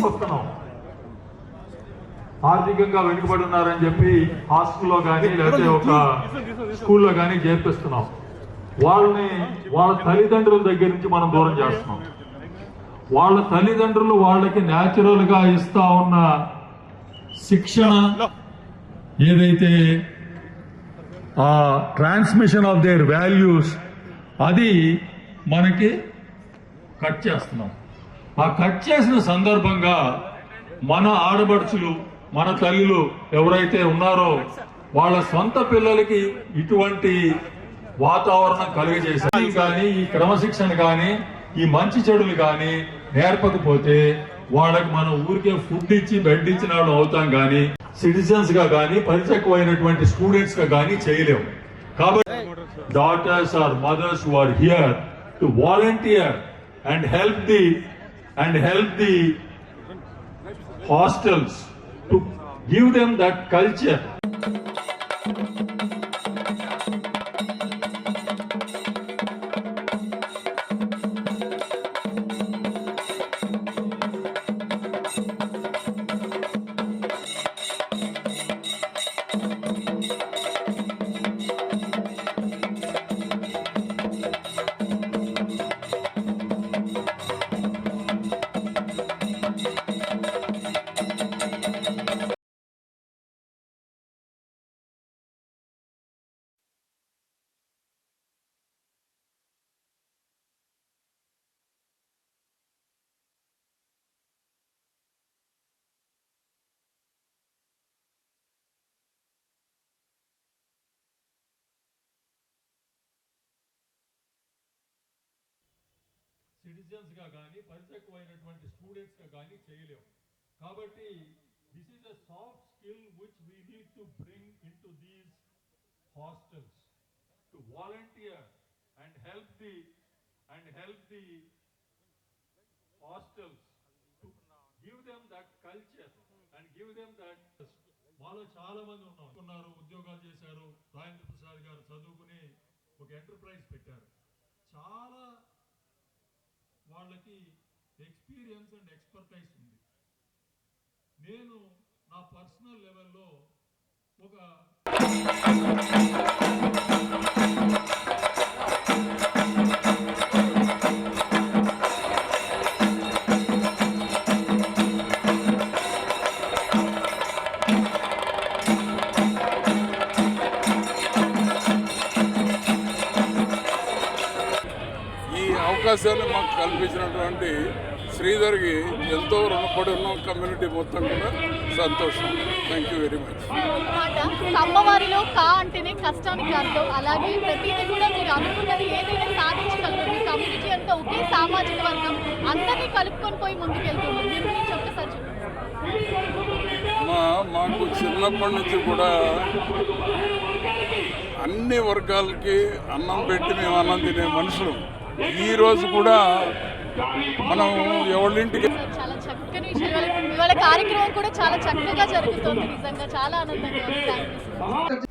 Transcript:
వస్తున్నాం. ఆర్థికంగా వెనుకబడి ఉన్నారని చెప్పి హాస్టల్లో కానీ లేకపోతే ఒక స్కూల్లో కానీ చేర్పిస్తున్నాం. వాళ్ళ తల్లిదండ్రుల దగ్గర నుంచి మనం దూరం చేస్తున్నాం. వాళ్ళ తల్లిదండ్రులు వాళ్ళకి న్యాచురల్ గా ఇస్తా ఉన్న శిక్షణ ఏదైతే ట్రాన్స్మిషన్ ఆఫ్ దేర్ వాల్యూస్ అది మనకి కట్ చేస్తున్నాం. ఆ కట్ చేసిన సందర్భంగా మన ఆడబడుచులు మన తల్లులు ఎవరైతే ఉన్నారో వాళ్ళ సొంత పిల్లలకి ఇటువంటి వాతావరణం కలిగజేసి కానీ ఈ క్రమశిక్షణ కానీ ఈ మంచి చెడులు కానీ నేర్పకపోతే వాళ్ళకి మనం ఊరికే ఫుడ్ ఇచ్చి బెడ్ ఇచ్చిన వాళ్ళు అవుతాం కానీ సిటిజన్స్ గా కానీ పరిచయమైనటువంటి స్టూడెంట్స్ గా కానీ చేయలేము. కాబట్టి daughters or mothers who are here to volunteer and help the hostels to give them that culture. Citizens గా కానీ పరిచయమైనటువంటి స్టూడెంట్స్ గా కానీ చేయలేము. కాబట్టి this is a soft skill which we need to bring in to these hostels to volunteer and help the hostels to give them that culture and give them that. మాలో చాలా మంది ఉన్నారు, ఉద్యోగాలు చేశారు. రాజేంద్ర ప్రసాద్ గారు చదువుకుని ఒక ఎంటర్ప్రైజ్ పెట్టారు. చాలా వాళ్ళకి ఎక్స్పీరియన్స్ అండ్ ఎక్స్పర్టైజ్ ఉంది. నేను నా పర్సనల్ లెవెల్లో ఒక అవకాశాన్ని మాకు కల్పించినటువంటి శ్రీధర్కి ఎంతో రుణపడి ఉన్నాం. కమ్యూనిటీ మొత్తం కూడా సంతోషం. Thank you very much. అమ్మవారిలో కా అంటేనే కష్టానికి అర్థం. అలాగే ప్రతిదీ కూడా మీరు అనుకున్నది ఏదైనా సాధించగలరు. మీ కమ్యూనిటీ అంతా ఒకే సామాజిక వర్గం అందరినీ కలుపుకొని పోయి ముందుకెళ్తుంది. మీరు గురించి ఒక్కసారి మాకు చిన్నప్పటి నుంచి కూడా అన్ని వర్గాలకి అన్నం పెట్టి మేము అన్నం తినే మనుషులు. ఈ రోజు కూడా మనం ఎవరింటికి చాలా చక్కని విషయం. ఇవాళ కార్యక్రమం కూడా చాలా చక్కగా జరుగుతుంది. నిజంగా చాలా ఆనందంగా ఉంది.